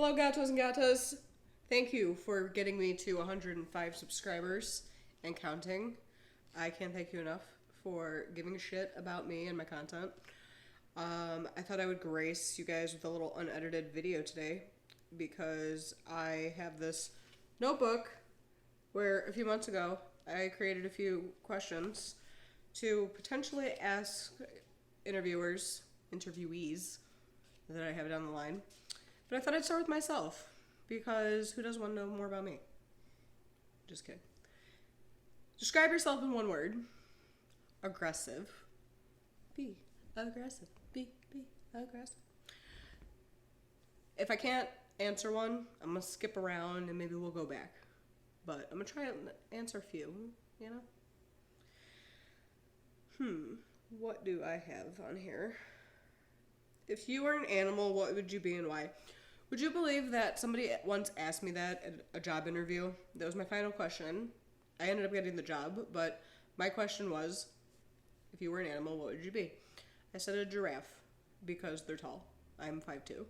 Hello, gatos and gatas. Thank you for getting me to 105 subscribers and counting. I can't thank you enough for giving a shit about me and my content. I thought I would grace you guys with a little unedited video today because I have this notebook where a few months ago I created a few questions to potentially ask interviewees that I have down the line. But I thought I'd start with myself because who doesn't want to know more about me? Just kidding. Describe yourself in one word. Aggressive. Be aggressive. Be aggressive. If I can't answer one, I'm going to skip around and maybe we'll go back. But I'm going to try and answer a few, you know? What do I have on here? If you were an animal, what would you be and why? Would you believe that somebody once asked me that at a job interview? That was my final question. I ended up getting the job, but my question was, if you were an animal, what would you be? I said a giraffe because they're tall. I'm 5'2".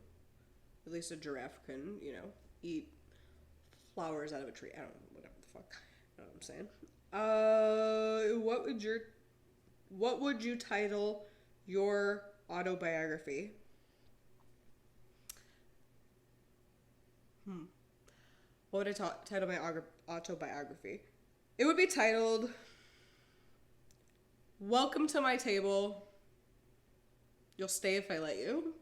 At least a giraffe can, eat flowers out of a tree. I don't know, whatever the fuck. I don't know what I'm saying. What would you title your autobiography? What would I title my autobiography? It would be titled, Welcome to My Table. You'll Stay If I Let You.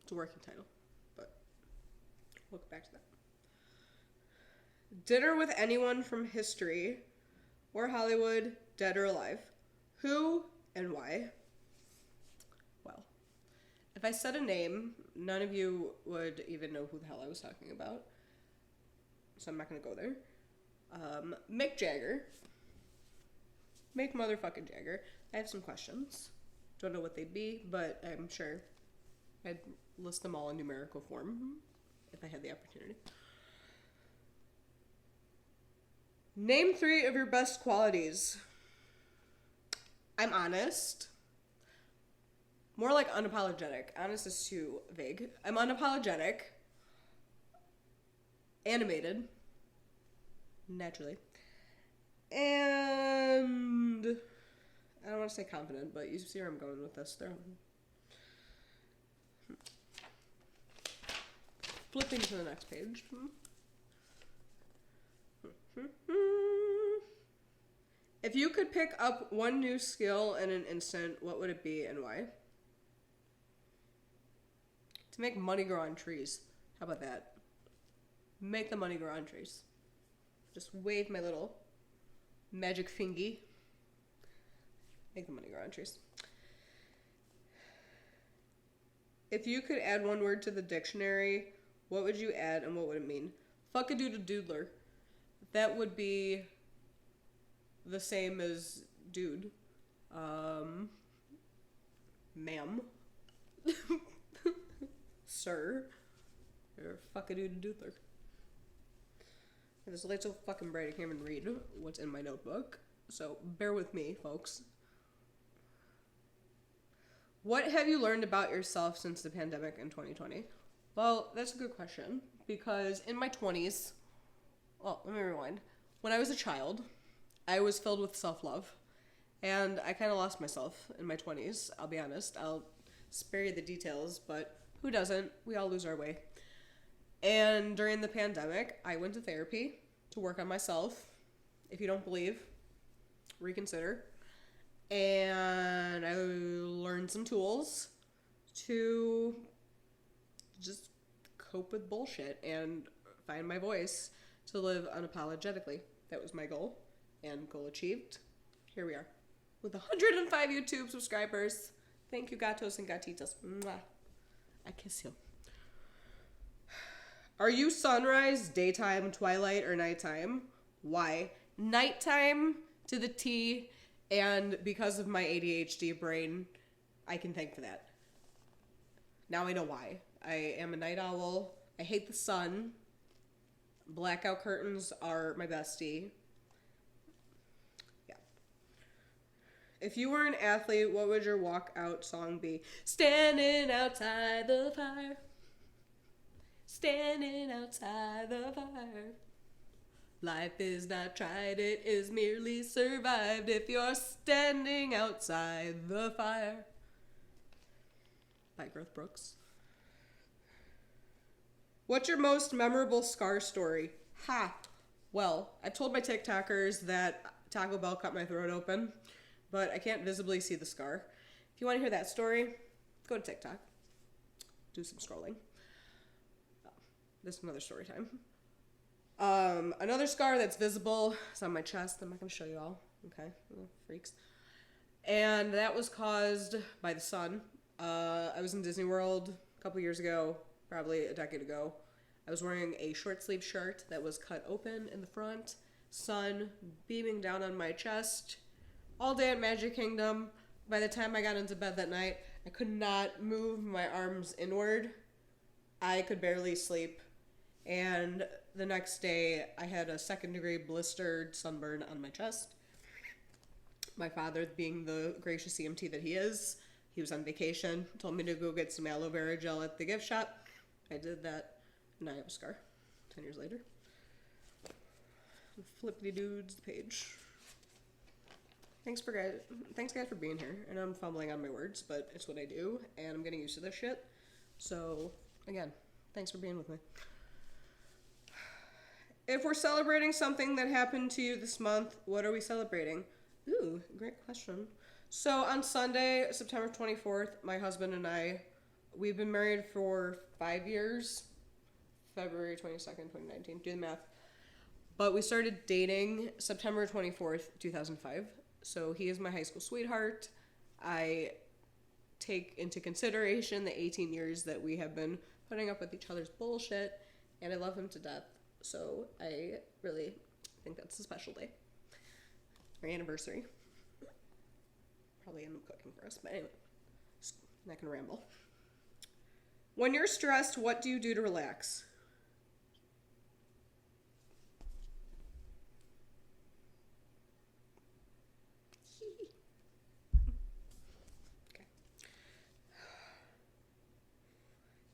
It's a working title, but we'll get back to that. Dinner with anyone from history or Hollywood, dead or alive. Who and why? Well, if I said a name, none of you would even know who the hell I was talking about. So I'm not going to go there. Mick Jagger. Mick motherfucking Jagger. I have some questions. Don't know what they'd be, but I'm sure I'd list them all in numerical form if I had the opportunity. Name 3 of your best qualities. I'm honest. More like unapologetic. Honest is too vague. I'm unapologetic. Animated. Naturally. And I don't want to say confident, but you see where I'm going with this. Flipping to the next page. If you could pick up one new skill in an instant, what would it be and why? To make money grow on trees. How about that? Make the money grow on trees. Just wave my little magic fingy. Make the money grow on trees. If you could add one word to the dictionary, what would you add and what would it mean? Fuck-a-doodle-doodler. That would be the same as dude. Ma'am. Sir. You're a fuck-a-doodle-doodler. This light's so fucking bright I can't even read what's in my notebook. So bear with me, folks. What have you learned about yourself since the pandemic in 2020? Well, that's a good question. Because in my 20s... Well, let me rewind. When I was a child, I was filled with self-love. And I kind of lost myself in my 20s, I'll be honest. I'll spare you the details, but who doesn't? We all lose our way. And during the pandemic, I went to therapy to work on myself. If you don't believe, reconsider. And I learned some tools to just cope with bullshit and find my voice to live unapologetically. That was my goal, and goal achieved. Here we are with 105 YouTube subscribers. Thank you, gatos and gatitas. Mwah. I kiss you. Are you sunrise, daytime, twilight, or nighttime? Why? Nighttime to the T, and because of my ADHD brain, I can thank for that. Now I know why. I am a night owl. I hate the sun. Blackout curtains are my bestie. Yeah. If you were an athlete, what would your walkout song be? Standing outside the fire. standing outside the fire. Life is not tried, it is merely survived if you're standing outside the fire. By Garth Brooks. What's your most memorable scar story? Ha! Well, I've told my TikTokers that Taco Bell cut my throat open, but I can't visibly see the scar. If you want to hear that story, go to TikTok. Do some scrolling. This is another story time. Another scar that's visible is on my chest. I'm not going to show you all. Okay, freaks. And that was caused by the sun. I was in Disney World a couple years ago, probably a decade ago. I was wearing a short sleeve shirt that was cut open in the front. Sun beaming down on my chest. All day at Magic Kingdom. By the time I got into bed that night, I could not move my arms inward. I could barely sleep. And the next day, I had a 2nd-degree blistered sunburn on my chest. My father, being the gracious EMT that he is, he was on vacation, told me to go get some aloe vera gel at the gift shop. I did that, and I have a scar 10 years later. Flippity dudes, the page. Thanks guys for being here. And I'm fumbling on my words, but it's what I do, and I'm getting used to this shit. So, again, thanks for being with me. If we're celebrating something that happened to you this month, what are we celebrating? Ooh, great question. So on Sunday, September 24th, my husband and I, we've been married for 5 years. February 22nd, 2019. Do the math. But we started dating September 24th, 2005. So he is my high school sweetheart. I take into consideration the 18 years that we have been putting up with each other's bullshit, and I love him to death. So I really think that's a special day. Our anniversary. Probably end up cooking for us, but anyway, I'm not gonna ramble. When you're stressed, what do you do to relax? Okay.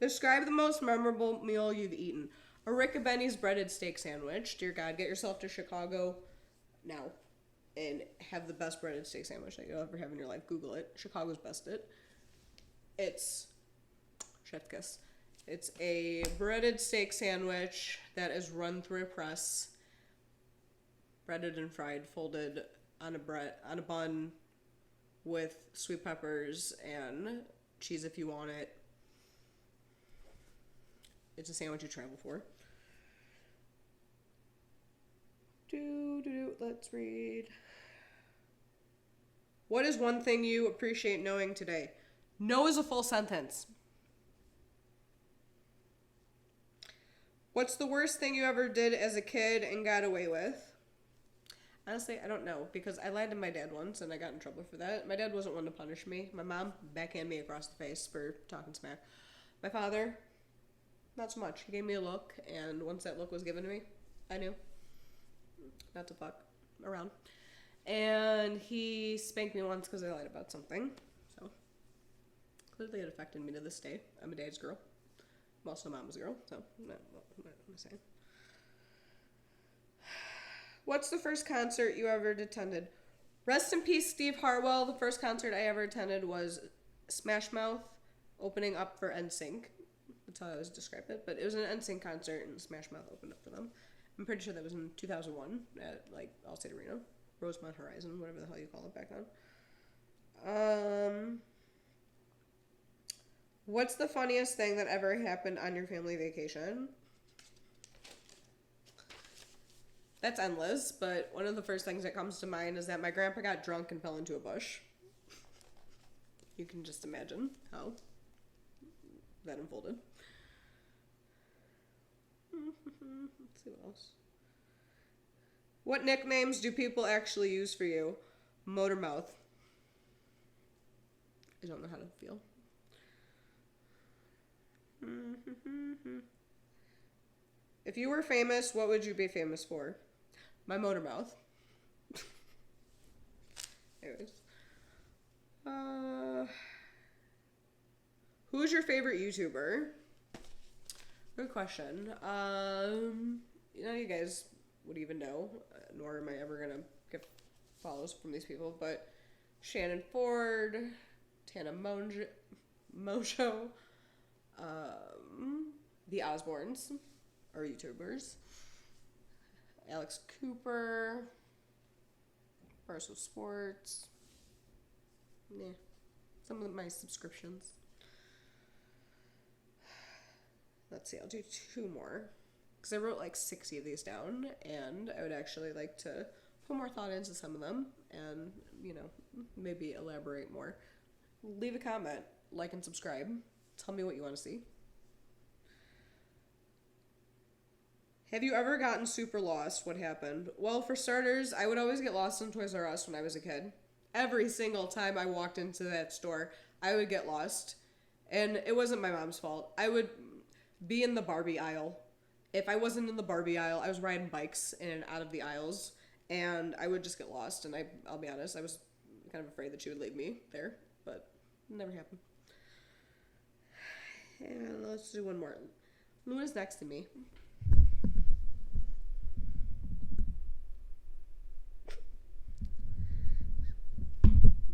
Describe the most memorable meal you've eaten. A Rick and Benny's breaded steak sandwich. Dear God, get yourself to Chicago now and have the best breaded steak sandwich that you'll ever have in your life. Google it. Chicago's best it. It's chef kiss. It's a breaded steak sandwich that is run through a press, breaded and fried, folded on a bun with sweet peppers and cheese if you want it. It's a sandwich you travel for. Let's read. What is one thing you appreciate knowing today? No is a full sentence. What's the worst thing you ever did as a kid and got away with? Honestly, I don't know, because I lied to my dad once and I got in trouble for that. My dad wasn't one to punish me. My mom backhanded me across the face for talking smack. My father, not so much. He gave me a look, and once that look was given to me, I knew not to fuck around. And he spanked me once because I lied about something. So, clearly it affected me to this day. I'm a dad's girl. I'm also a mama's girl, so what am I saying? What's the first concert you ever attended? Rest in peace, Steve Harwell. The first concert I ever attended was Smash Mouth opening up for NSYNC. That's how I always describe it. But it was an NSYNC concert, and Smash Mouth opened up for them. I'm pretty sure that was in 2001 at, Allstate Arena. Rosemont Horizon, whatever the hell you call it back then. What's the funniest thing that ever happened on your family vacation? That's endless, but one of the first things that comes to mind is that my grandpa got drunk and fell into a bush. You can just imagine how that unfolded. Let's see what else. What nicknames do people actually use for you? Motormouth. I don't know how to feel. If you were famous, what would you be famous for? My motormouth. Anyways. Who's your favorite YouTuber? Good question. You guys would even know, nor am I ever gonna get follows from these people, but Shannon Ford, Tana Mojo, the Osbournes are YouTubers, Alex Cooper, Barstool Sports, yeah, some of my subscriptions. Let's see, I'll do 2 more. Because I wrote like 60 of these down, and I would actually like to put more thought into some of them and, maybe elaborate more. Leave a comment, like, and subscribe. Tell me what you want to see. Have you ever gotten super lost? What happened? Well, for starters, I would always get lost in Toys R Us when I was a kid. Every single time I walked into that store, I would get lost. And it wasn't my mom's fault. I would be in the Barbie aisle. If I wasn't in the Barbie aisle, I was riding bikes in and out of the aisles, and I would just get lost. And I'll be honest, I was kind of afraid that she would leave me there, but it never happened. And let's do one more. Luna's next to me.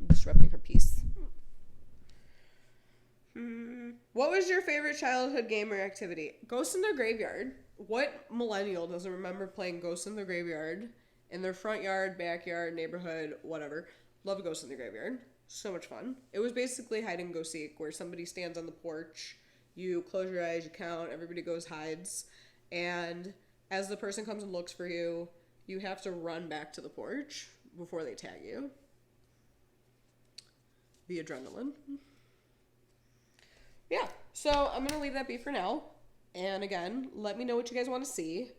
Disrupting her peace. What was your favorite childhood game or activity? Ghosts in the Graveyard. What millennial doesn't remember playing Ghosts in the Graveyard in their front yard, backyard, neighborhood, whatever? Love Ghosts in the Graveyard. So much fun. It was basically hide and go seek, where somebody stands on the porch, you close your eyes, you count, everybody goes hides, and as the person comes and looks for you, you have to run back to the porch before they tag you. The adrenaline. Yeah, so I'm going to leave that be for now. And again, let me know what you guys want to see.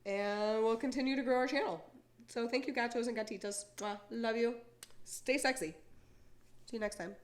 And we'll continue to grow our channel. So thank you, gatos and gatitas. Mwah. Love you. Stay sexy. See you next time.